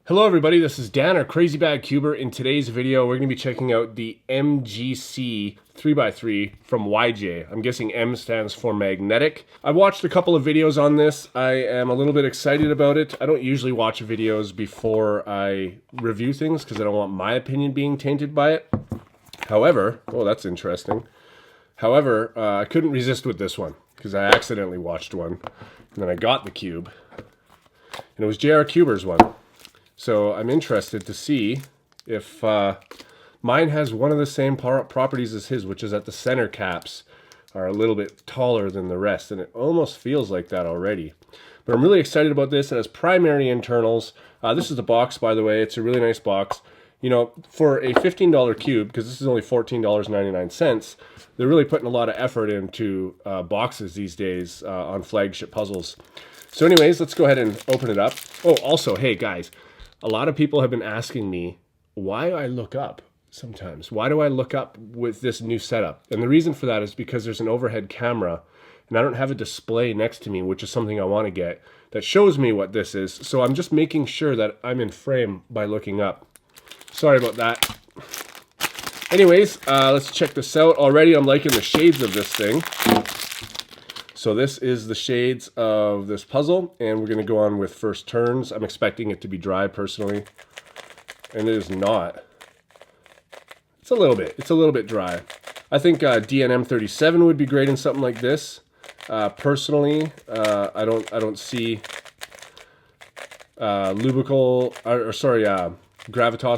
Hello everybody, this is Dan, our Crazy Bad Cuber. In today's video, we're going to be checking out the MGC 3x3 from YJ. I'm guessing M stands for magnetic. I've watched a couple of videos on this. I am a little bit excited about it. I don't usually watch videos before I review things because I don't want my opinion being tainted by it. However, oh, that's interesting. However, I couldn't resist with this one because I accidentally watched one. And then I got the cube. And it was JR Cuber's one. So I'm interested to see if mine has one of the same properties as his, which is that the center caps are a little bit taller than the rest, and it almost feels like that already. But I'm really excited about this. It has primary internals. This is the box, by the way. It's a really nice box. You know, for a $15 cube, because this is only $14.99, they're really putting a lot of effort into boxes these days on flagship puzzles. So anyways, let's go ahead and open it up. Oh, also, hey guys, a lot of people have been asking me why I look up sometimes. Why do I look up with this new setup? And the reason for that is because there's an overhead camera and I don't have a display next to me, which is something I want to get, that shows me what this is. So I'm just making sure that I'm in frame by looking up. Sorry about that. Anyways, let's check this out. Already I'm liking the shades of this thing. So this is the shades of this puzzle, and we're going to go on with first turns. I'm expecting it to be dry, personally, and it is not. It's a little bit dry. I think DNM 37 would be great in something like this. Personally, I don't see Gravitas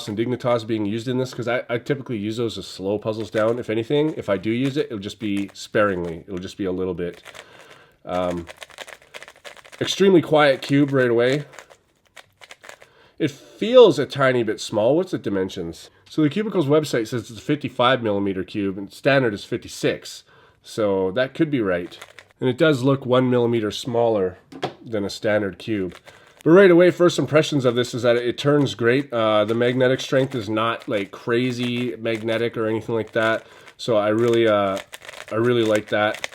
and Dignitas being used in this, because I typically use those as slow puzzles down. If anything, if I do use it, it'll just be sparingly. It'll just be a little bit. Extremely quiet cube right away. It feels a tiny bit small. What's the dimensions? So the Cubicle's website says it's a 55 millimeter cube and standard is 56. So that could be right. And it does look 1 millimeter smaller than a standard cube. But right away, first impressions of this is that it turns great. The magnetic strength is not like crazy magnetic or anything like that. So I really like that.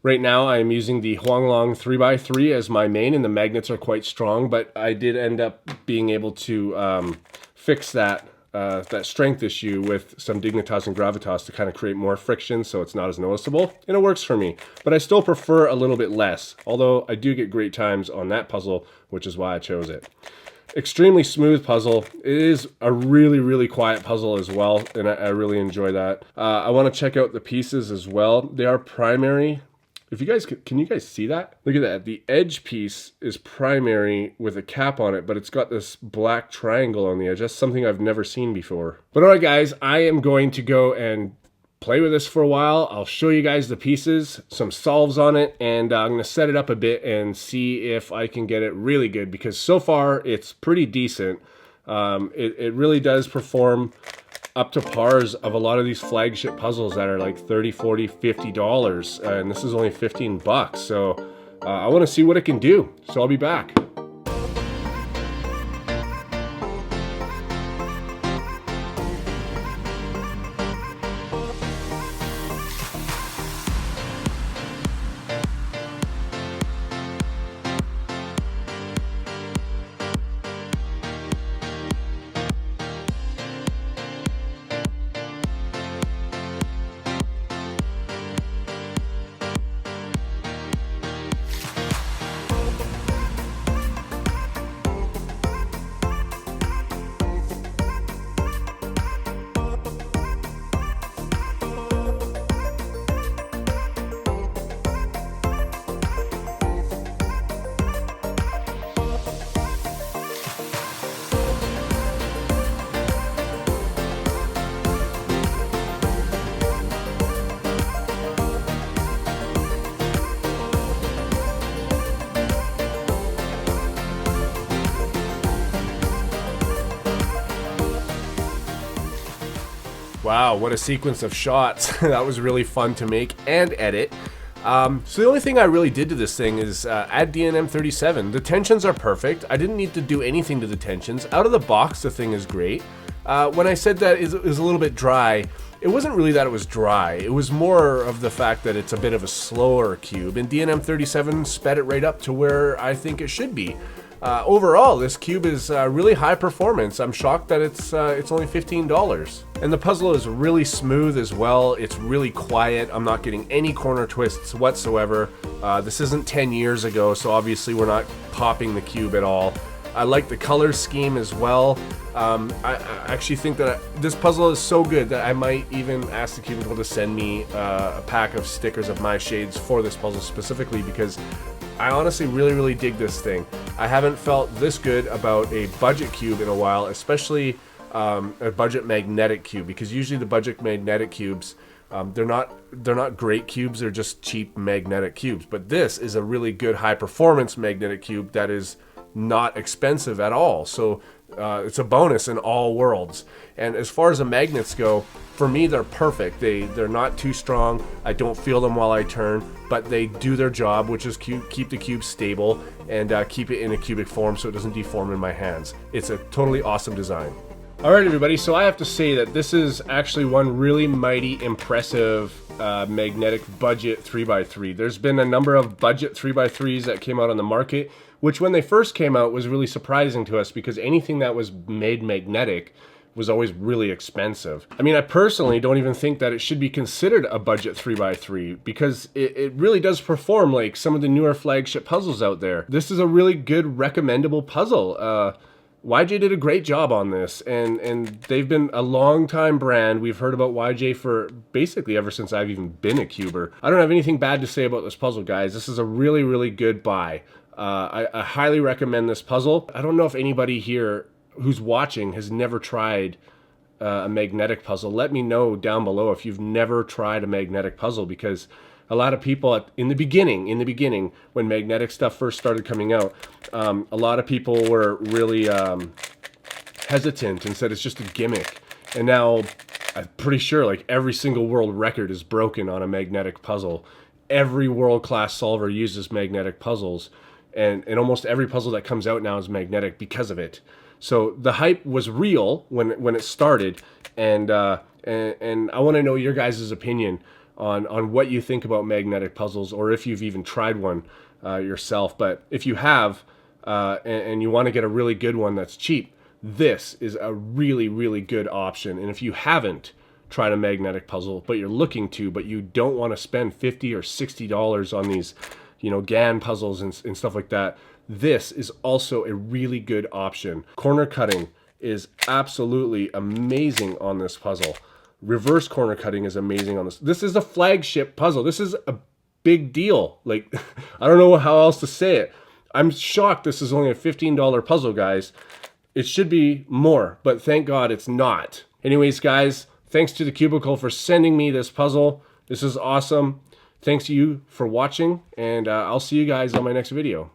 Right now, I'm using the Huanglong 3x3 as my main, and the magnets are quite strong, but I did end up being able to fix that strength issue with some Dignitas and Gravitas to kind of create more friction so it's not as noticeable, and it works for me. But I still prefer a little bit less, although I do get great times on that puzzle, which is why I chose it. Extremely smooth puzzle. It is a really, really quiet puzzle as well, and I really enjoy that. I want to check out the pieces as well. They are primary. If you guys, can you guys see that? Look at that. The edge piece is primary with a cap on it, but it's got this black triangle on the edge. That's something I've never seen before. But all right, guys, I am going to go and play with this for a while. I'll show you guys the pieces, some solves on it, and I'm going to set it up a bit and see if I can get it really good, because so far it's pretty decent. It really does perform up to pars of a lot of these flagship puzzles that are like $30, $40, $50, and this is only 15 bucks. So I want to see what it can do. So I'll be back. Wow, what a sequence of shots. That was really fun to make and edit. So the only thing I really did to this thing is add DNM 37. The tensions are perfect. I didn't need to do anything to the tensions. Out of the box, the thing is great. When I said that it was a little bit dry, it wasn't really that it was dry. It was more of the fact that it's a bit of a slower cube, and DNM 37 sped it right up to where I think it should be. Overall, this cube is really high performance. I'm shocked that it's only $15. And the puzzle is really smooth as well. It's really quiet. I'm not getting any corner twists whatsoever. This isn't 10 years ago, so obviously we're not popping the cube at all. I like the color scheme as well. I actually think that this puzzle is so good that I might even ask the Cubicle to send me a pack of stickers of my shades for this puzzle specifically, because I honestly really dig this thing. I haven't felt this good about a budget cube in a while, especially a budget magnetic cube, because usually the budget magnetic cubes, they're not great cubes, they're just cheap magnetic cubes. But this is a really good high performance magnetic cube that is not expensive at all. So it's a bonus in all worlds. And as far as the magnets go, for me they're perfect. They're not too strong. I don't feel them while I turn, but they do their job, which is keep the cube stable and keep it in a cubic form so it doesn't deform in my hands. It's a totally awesome design. Alright everybody, so I have to say that this is actually one really mighty impressive magnetic budget 3x3. There's been a number of budget 3x3s that came out on the market, which when they first came out was really surprising to us, because anything that was made magnetic was always really expensive. I mean, I personally don't even think that it should be considered a budget 3x3, because it really does perform like some of the newer flagship puzzles out there. This is a really good recommendable puzzle. YJ did a great job on this, and they've been a long time brand. We've heard about YJ for basically ever since I've even been a cuber. I don't have anything bad to say about this puzzle, guys. This is a really good buy. I highly recommend this puzzle. I don't know if anybody here who's watching has never tried a magnetic puzzle. Let me know down below if you've never tried a magnetic puzzle, because a lot of people in the beginning when magnetic stuff first started coming out, a lot of people were really hesitant and said it's just a gimmick. And now I'm pretty sure like every single world record is broken on a magnetic puzzle. Every world-class solver uses magnetic puzzles, and almost every puzzle that comes out now is magnetic because of it. So the hype was real when it started, and I want to know your guys' opinion on what you think about magnetic puzzles, or if you've even tried one yourself. But if you have, and you want to get a really good one that's cheap, this is a really good option. And if you haven't tried a magnetic puzzle, but you're looking to, but you don't want to spend $50 or $60 on these, you know, GAN puzzles and stuff like that, this is also a really good option. Corner cutting is absolutely amazing on this puzzle. Reverse corner cutting is amazing on this. This is a flagship puzzle. This is a big deal. Like, I don't know how else to say it. I'm shocked this is only a $15 puzzle, guys. It should be more, but thank God it's not. Anyways, guys, thanks to the Cubicle for sending me this puzzle. This is awesome. Thanks to you for watching, and I'll see you guys on my next video.